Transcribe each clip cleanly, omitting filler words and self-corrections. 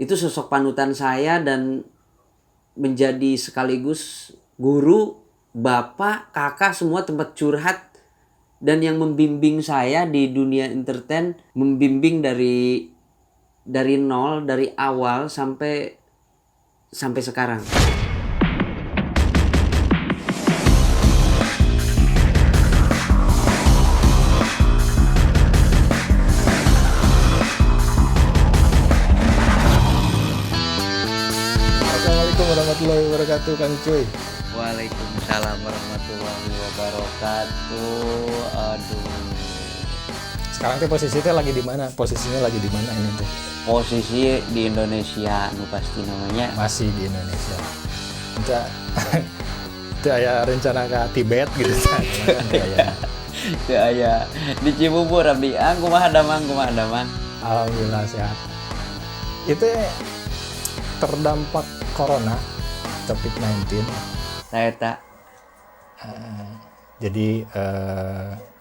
itu sosok panutan saya dan menjadi sekaligus guru, bapak, kakak, semua tempat curhat dan yang membimbing saya di dunia entertain, membimbing dari nol, dari awal sampai sekarang. Assalamualaikum warahmatullahi wabarakatuh, Kang Cuy. Waalaikumsalam warahmatullahi wabarakatuh. Aduh. Sekarang teh posisinya lagi di mana? Posisinya lagi di mana ini teh? Posisi di Indonesia, nu pasti namanya. Masih di Indonesia. Enggak. Itu aya rencana ke Tibet gitu kan. Itu aya di Cibubur abdi. Kumaha damang. Alhamdulillah sehat. Itu terdampak corona COVID-19. Saya tak. Jadi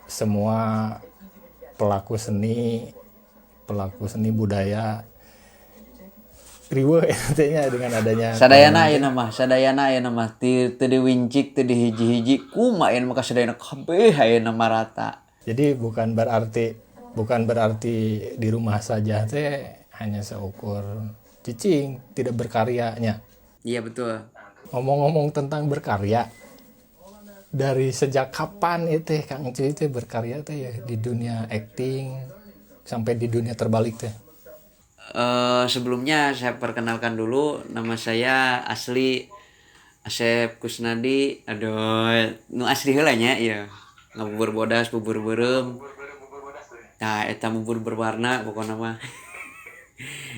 semua pelaku seni budaya riweuh intinya dengan adanya Sadayana ayeuna mah teu diwincik teu dihiji-hiji kumaha maka sadayana kabeh ayeuna mah rata. Jadi bukan berarti di rumah saja teh hanya seukur cicing tidak berkaryanya. Iya betul. Ngomong-ngomong tentang berkarya, dari sejak kapan itu Kang Cuy itu berkarya teh ya di dunia acting sampai di dunia terbalik teh? Sebelumnya saya perkenalkan dulu, nama saya asli Asep Kusnadi. Aduh, nu asli heula nya ieu. Ngabubur bodas, bubur beureum. Nah, eta bubur berwarna pokona mah.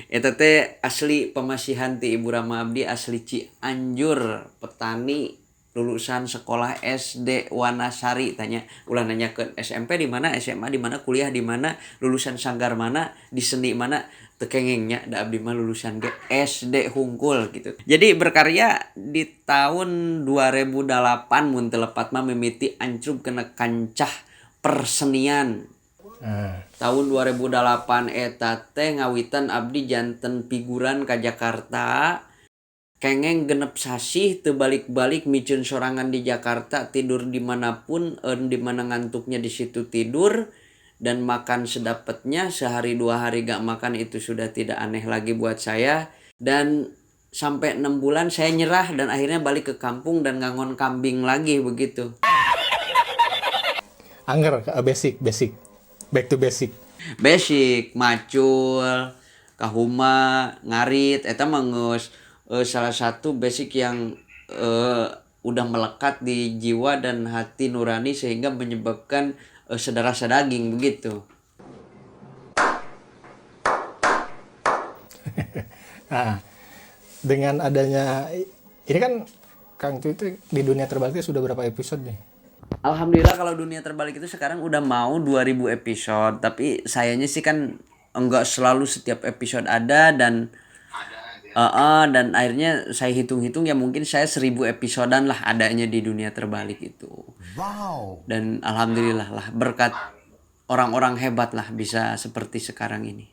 Eta teh asli pemasihan ti Ibu Rama Abdi, asli Cianjur, petani, lulusan sekolah SD Wanasari. Tanya ulah nanya ke SMP di mana, SMA di mana, kuliah di mana, lulusan sanggar mana, di seni mana, tekengengnya da abdi mah lulusan SD Hungkul gitu. Jadi berkarya di tahun 2008 mun teu lepat mah mimiti ancrub kena kancah persenian. Tahun 2008 eta teh ngawitan abdi janten figuran ka Jakarta. Kengeng genep sasih teu balik-balik micun sorangan di Jakarta, tidur dimanapun, dimana ngantuknya di situ tidur, dan makan sedapatnya, sehari 2 hari gak makan itu sudah tidak aneh lagi buat saya. Dan sampai 6 bulan saya nyerah dan akhirnya balik ke kampung dan ngangon kambing lagi begitu. Angger basic back to basic. Basic, macul, kahuma, ngarit, eta mah geus salah satu basic yang udah melekat di jiwa dan hati nurani sehingga menyebabkan sedarah daging begitu. Nah, dengan adanya ini kan Kang Cuy itu di dunia terbalik sudah berapa episode nih? Alhamdulillah kalau dunia terbalik itu sekarang udah mau 2000 episode, tapi sayanya sih kan enggak selalu setiap episode ada dan akhirnya saya hitung-hitung ya mungkin saya 1000 episodean lah adanya di dunia terbalik itu. Wow. Dan alhamdulillah lah berkat orang-orang hebat lah bisa seperti sekarang ini.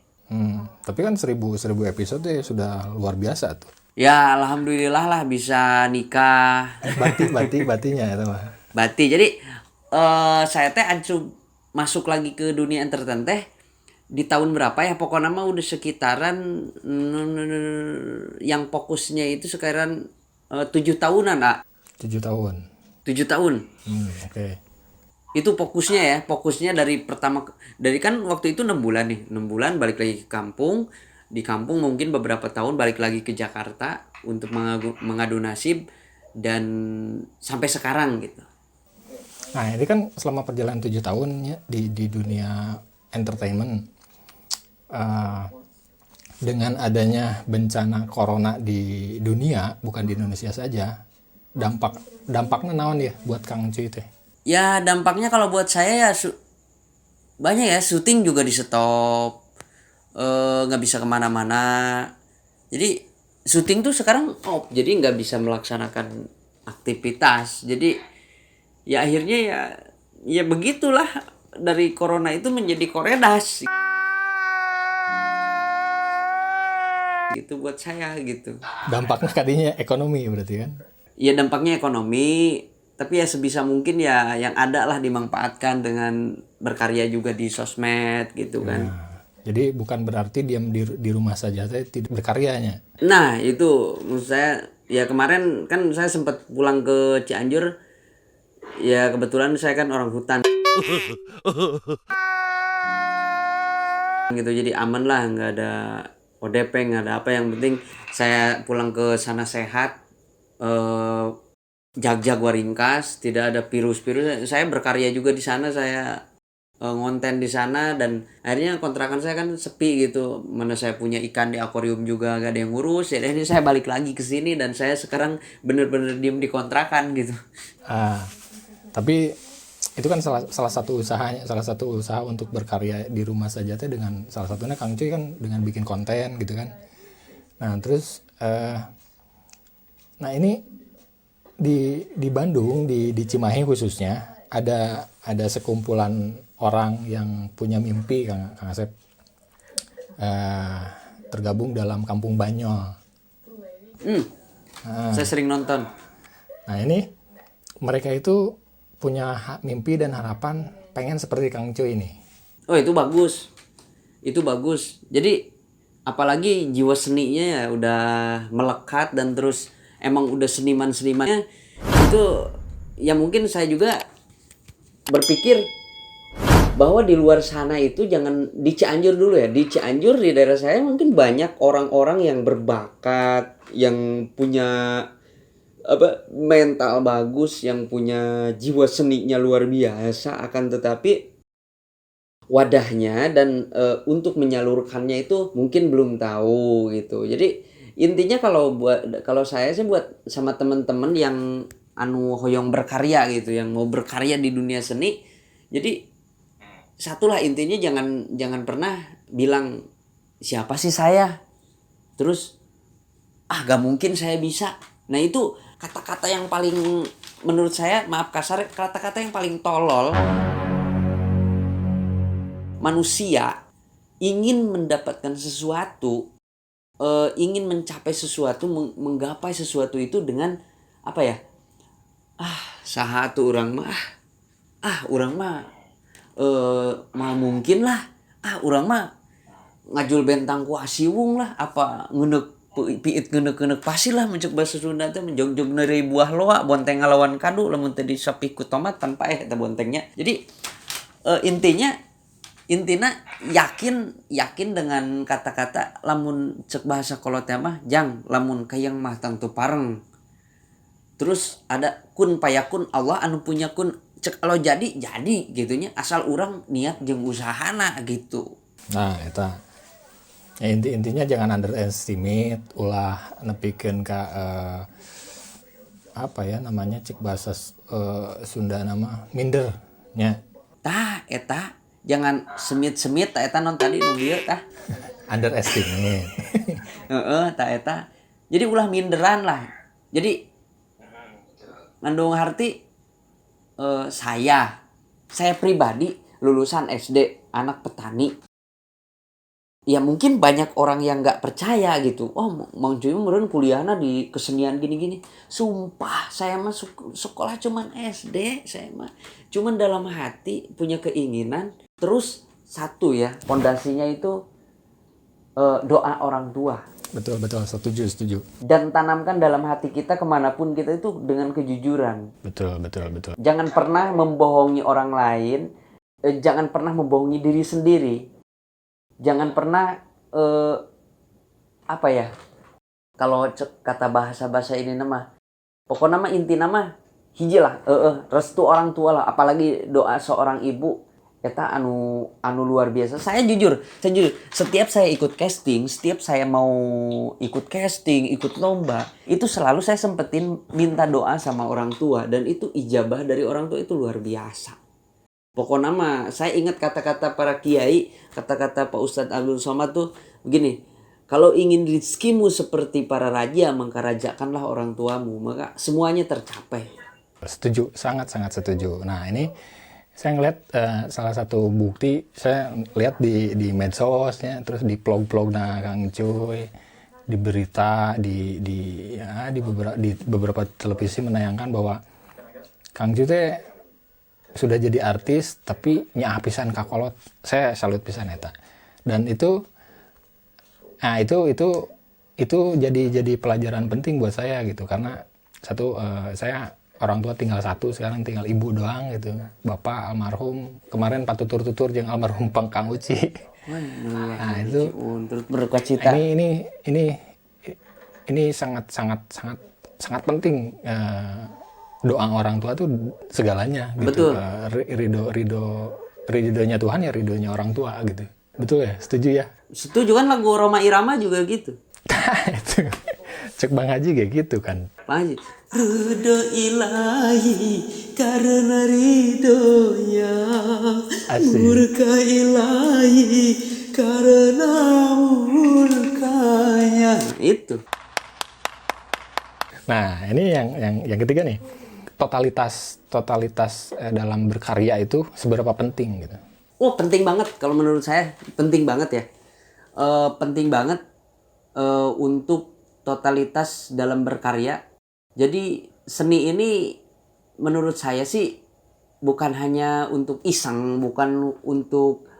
Tapi kan 1000 episode ya sudah luar biasa tuh. Ya alhamdulillah lah bisa nikah. Batinya itu mah. Bati. Jadi saya teh ancur masuk lagi ke dunia entertain teh di tahun berapa ya, pokoknya mah udah sekitaran yang fokusnya itu sekarang 7 tahunan. 7 tahun. 7 tahun. Oke. Itu fokusnya dari kan waktu itu 6 bulan nih. 6 bulan balik lagi ke kampung. Di kampung mungkin beberapa tahun balik lagi ke Jakarta untuk mengadu nasib dan sampai sekarang gitu. Nah, ini kan selama perjalanan 7 tahun ya di dunia entertainment, dengan adanya bencana corona di dunia, bukan di Indonesia saja, dampaknya naon ya buat Kang Cuy teh? Ya dampaknya kalau buat saya ya banyak ya, syuting juga di stop, nggak bisa kemana-mana. Jadi syuting tuh sekarang off, jadi nggak bisa melaksanakan aktivitas. Jadi ya akhirnya ya begitulah, dari corona itu menjadi koredas. gitu buat saya gitu. Dampaknya kadinya ekonomi berarti kan. Ya dampaknya ekonomi, tapi ya sebisa mungkin ya yang ada lah dimanfaatkan dengan berkarya juga di sosmed gitu kan. Jadi bukan berarti diam di rumah saja saya tidak berkaryanya. Nah itu menurut saya ya kemarin kan saya sempat pulang ke Cianjur, ya kebetulan saya kan orang hutan gitu, jadi aman lah, nggak ada ODP, nggak ada apa, yang penting saya pulang ke sana sehat, jag-jag waringkas, tidak ada virus-virus. Saya berkarya juga di sana, saya ngonten di sana, dan akhirnya kontrakan saya kan sepi gitu, mana saya punya ikan di akuarium juga gak ada yang ngurus. Jadi ini saya balik lagi ke sini dan saya sekarang bener-bener diem di kontrakan gitu. Tapi itu kan salah satu usaha untuk berkarya di rumah saja teh, dengan salah satunya Kang Cuy kan dengan bikin konten gitu kan. Nah terus nah ini di Bandung, di Cimahi khususnya ada sekumpulan orang yang punya mimpi, Kang Asep, tergabung dalam Kampung Banyol. Saya sering nonton. Nah ini mereka itu punya mimpi dan harapan pengen seperti Kang Cuy ini. Oh itu bagus, itu bagus. Jadi apalagi jiwa seninya ya udah melekat, dan terus emang udah seniman-senimannya itu ya. Mungkin saya juga berpikir bahwa di luar sana itu, jangan di Cianjur dulu ya, di Cianjur, di daerah saya mungkin banyak orang-orang yang berbakat, yang punya mental bagus, yang punya jiwa seninya luar biasa, akan tetapi wadahnya dan untuk menyalurkannya itu mungkin belum tahu gitu. Jadi intinya kalau saya sih buat sama teman-teman yang hoyong berkarya gitu, yang mau berkarya di dunia seni. Jadi satulah intinya, jangan pernah bilang siapa sih saya, terus gak mungkin saya bisa. Nah itu kata-kata yang paling, menurut saya, maaf kasar, kata-kata yang paling tolol. Manusia ingin mendapatkan sesuatu, ingin mencapai sesuatu, menggapai sesuatu itu dengan apa ya? Saha tuh orang mah, orang mah mah mungkin lah, orang mah ngajul bentang ku asiwung lah, apa ngeuneup piit ngeuneup pasir lah, mencek bahasa Sunda teh menjogjog neureuy buah loa, bonteng ngalawan kadu lamun teu disopi ku tomat tanpa eta bontengnya. Jadi intina yakin dengan kata-kata, lamun cek bahasa kolot mah jang, lamun kayang mah tang teu pareng. Terus ada kun payakun, Allah anu punya kun, cek kalau jadi gitunya, asal orang niat jeung usahana gitu. Nah eta ya, intinya jangan underestimate ulah nepikeun ka apa ya namanya, cek bahasa Sunda nama minder nya. Tah eta jangan semit eta non tadi nu dieu tah. Underestimate. Tah eta. Jadi ulah minderan lah. Jadi ngandung arti saya pribadi lulusan SD, anak petani. Ya mungkin banyak orang yang nggak percaya gitu. Oh, Mang Cuy meureun kuliahna di kesenian gini-gini. Sumpah, saya mah sekolah cuman SD, saya mah cuman dalam hati punya keinginan. Terus satu ya, pondasinya itu doa orang tua. Betul, setuju. Dan tanamkan dalam hati kita kemanapun kita itu dengan kejujuran. Betul. Jangan pernah membohongi orang lain, jangan pernah membohongi diri sendiri. Jangan pernah apa ya, kalau kata bahasa ini nama, pokoknya nama inti nama hiji lah, restu orang tua lah, apalagi doa seorang ibu. Eta anu luar biasa. Saya jujur, setiap saya ikut casting, setiap saya mau ikut casting, ikut lomba, itu selalu saya sempetin minta doa sama orang tua, dan itu ijabah dari orang tua itu luar biasa. Pokoknya mah saya ingat kata-kata para kiai, kata-kata Pak Ustadz Abdul Somad tuh begini, kalau ingin rizkimu seperti para raja, maka rajakanlah orang tuamu, maka semuanya tercapai. Setuju, sangat setuju. Nah ini saya ngeliat salah satu bukti, saya lihat di medsos ya, terus di vlog Kang Cuy, di berita di beberapa televisi menayangkan bahwa Kang Ju teh sudah jadi artis tapi nya pisan kakolot. Saya salut pisan eta. Dan itu jadi pelajaran penting buat saya gitu, karena satu, saya orang tua tinggal satu, sekarang tinggal ibu doang gitu. Bapak almarhum kemarin patutur-tutur jeung almarhum Kang Uci. Nah itu untuk berkacita. Ini sangat penting. Doa orang tua tuh segalanya gitu. Betul. Ridhonya Tuhan ya ridhonya orang tua gitu. Betul ya, setuju ya? Setuju kan, lagu Roma Irama juga gitu. Itu cek Bang Haji kayak gitu kan. Bang Haji, ridho ilahi karena ridhonya, murka ilahi karena murkanya. Itu. Nah ini yang ketiga nih, totalitas dalam berkarya itu seberapa penting gitu. Oh, penting banget kalau menurut saya, penting banget ya. Penting banget untuk totalitas dalam berkarya. Jadi seni ini menurut saya sih bukan hanya untuk iseng, bukan untuk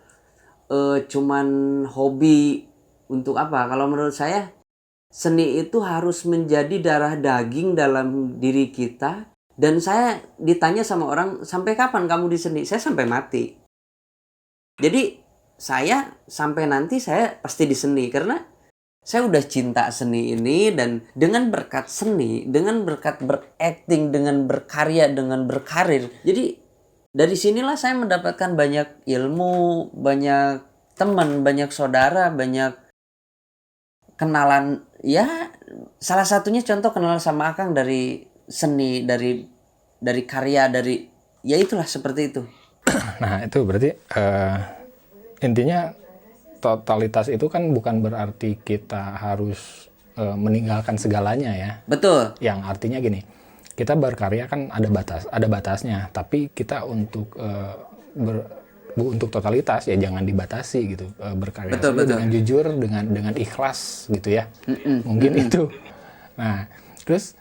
cuman hobi, untuk apa. Kalau menurut saya seni itu harus menjadi darah daging dalam diri kita. Dan saya ditanya sama orang, sampai kapan kamu di seni? Saya sampai mati. Jadi saya sampai nanti saya pasti di seni, karena saya udah cinta seni ini. Dan dengan berkat seni, dengan berkat berakting, dengan berkarya, dengan berkarir, jadi dari sinilah saya mendapatkan banyak ilmu, banyak teman, banyak saudara, banyak kenalan. Ya salah satunya contoh kenal sama Akang dari seni, dari karya, dari ya itulah seperti itu. Nah itu berarti intinya totalitas itu kan bukan berarti kita harus meninggalkan segalanya ya. Betul. Yang artinya gini, kita berkarya kan ada batasnya, tapi kita untuk untuk totalitas ya jangan dibatasi gitu, berkarya betul. dengan jujur, dengan ikhlas gitu ya. Mungkin itu. Nah terus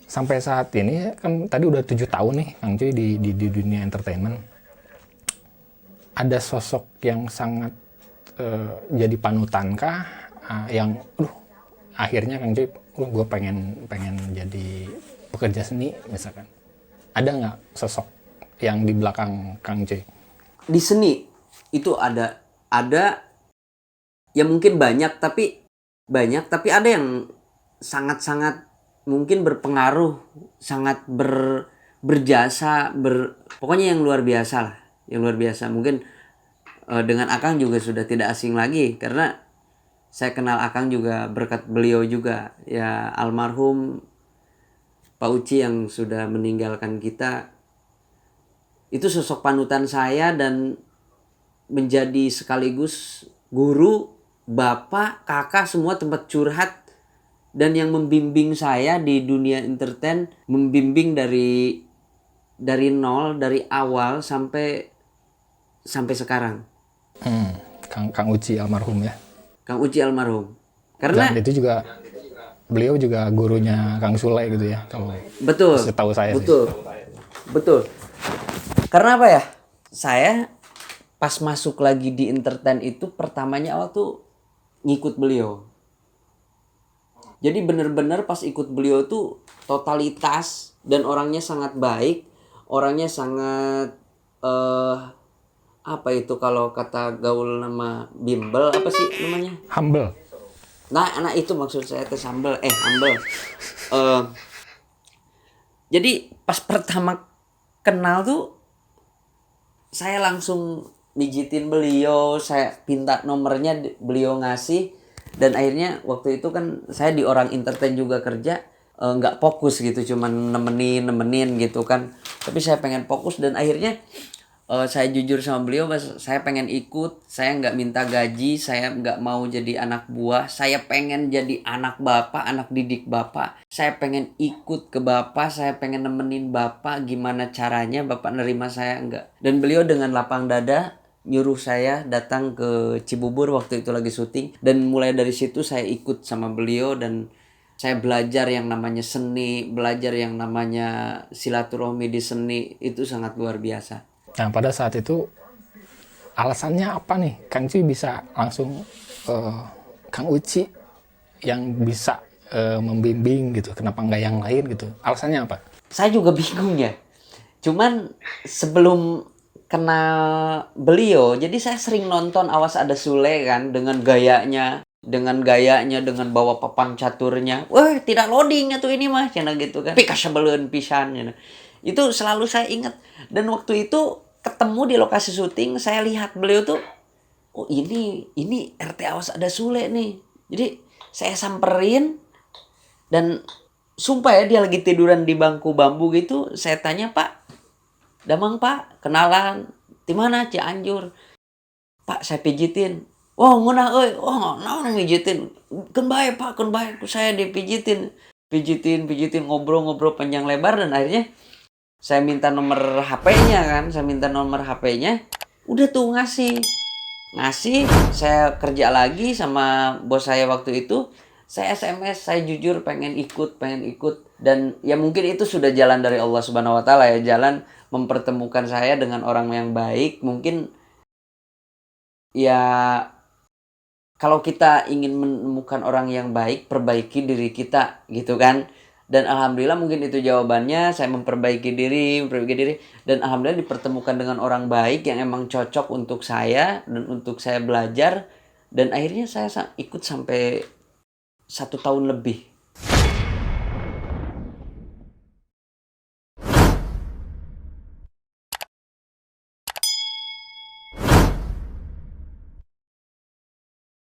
sampai saat ini kan tadi udah 7 tahun nih Kang Cuy di dunia entertainment. Ada sosok yang sangat jadi panutan kah, yang akhirnya Kang Cuy gue pengen jadi pekerja seni misalkan. Ada nggak sosok yang di belakang Kang Cuy? Di seni itu ada ya mungkin banyak, tapi ada yang sangat mungkin berpengaruh, sangat berjasa, pokoknya yang luar biasa lah, yang luar biasa. Mungkin dengan Akang juga sudah tidak asing lagi, karena saya kenal Akang juga berkat beliau juga ya, almarhum Pak Uci yang sudah meninggalkan kita. Itu sosok panutan saya dan menjadi sekaligus guru, bapak, kakak, semua tempat curhat, dan yang membimbing saya di dunia entertain, membimbing dari nol, dari awal sampai sekarang. Kang Uci almarhum ya. Kang Uci almarhum. Karena dan itu juga beliau juga gurunya Kang Sule gitu ya, kalau betul. Setahu saya Betul. Karena apa ya? Saya pas masuk lagi di entertain itu pertamanya awal tuh ngikut beliau. Jadi bener-bener pas ikut beliau tuh totalitas, dan orangnya sangat baik, orangnya sangat apa itu kalau kata gaul nama bimbel, apa sih namanya? Humble. Nah itu maksud saya tuh humble. Jadi pas pertama kenal tuh saya langsung mijitin beliau, saya minta nomornya, beliau ngasih. Dan akhirnya waktu itu kan saya di orang entertain juga kerja, nggak fokus gitu, cuman nemenin gitu kan. Tapi saya pengen fokus, dan akhirnya saya jujur sama beliau, saya pengen ikut, saya nggak minta gaji, saya nggak mau jadi anak buah, saya pengen jadi anak bapak, anak didik bapak, saya pengen ikut ke bapak, saya pengen nemenin bapak, gimana caranya bapak nerima saya, enggak. Dan beliau dengan lapang dada nyuruh saya datang ke Cibubur waktu itu lagi syuting, dan mulai dari situ saya ikut sama beliau dan saya belajar yang namanya seni, belajar yang namanya silaturahmi di seni, itu sangat luar biasa. Nah, pada saat itu alasannya apa nih Kang Cuy bisa langsung Kang Uci yang bisa membimbing gitu, kenapa nggak yang lain gitu, alasannya apa? Saya juga bingung ya. Cuman sebelum kenal beliau, jadi saya sering nonton Awas Ada Sule kan, dengan gayanya, dengan bawa papan caturnya. Wah, tidak loading tuh ini mah, cina gitu kan. Tapi kasebeleun pisan cenah. Itu selalu saya ingat. Dan waktu itu ketemu di lokasi syuting, saya lihat beliau tuh, oh ini RT Awas Ada Sule nih. Jadi saya samperin, dan sumpah ya, dia lagi tiduran di bangku bambu gitu. Saya tanya, Pak, Damang Pak, kenalan. Di mana? Cianjur. Pak, saya pijitin. Oh, ngunah euy. Oh, naon mijitin? Keun bae, Pak, keun bae. Ku saya dipijitin. Pijitin, ngobrol-ngobrol panjang lebar, dan akhirnya saya minta nomor HP-nya kan. Saya minta nomor HP-nya. Udah tuh ngasih. Saya kerja lagi sama bos saya waktu itu. Saya SMS, saya jujur pengen ikut. Dan ya mungkin itu sudah jalan dari Allah Subhanahu wa taala ya, jalan mempertemukan saya dengan orang yang baik. Mungkin ya, kalau kita ingin menemukan orang yang baik, perbaiki diri kita gitu kan. Dan alhamdulillah mungkin itu jawabannya. Saya memperbaiki diri, dan alhamdulillah dipertemukan dengan orang baik yang emang cocok untuk saya dan untuk saya belajar. Dan akhirnya saya ikut sampai 1 tahun lebih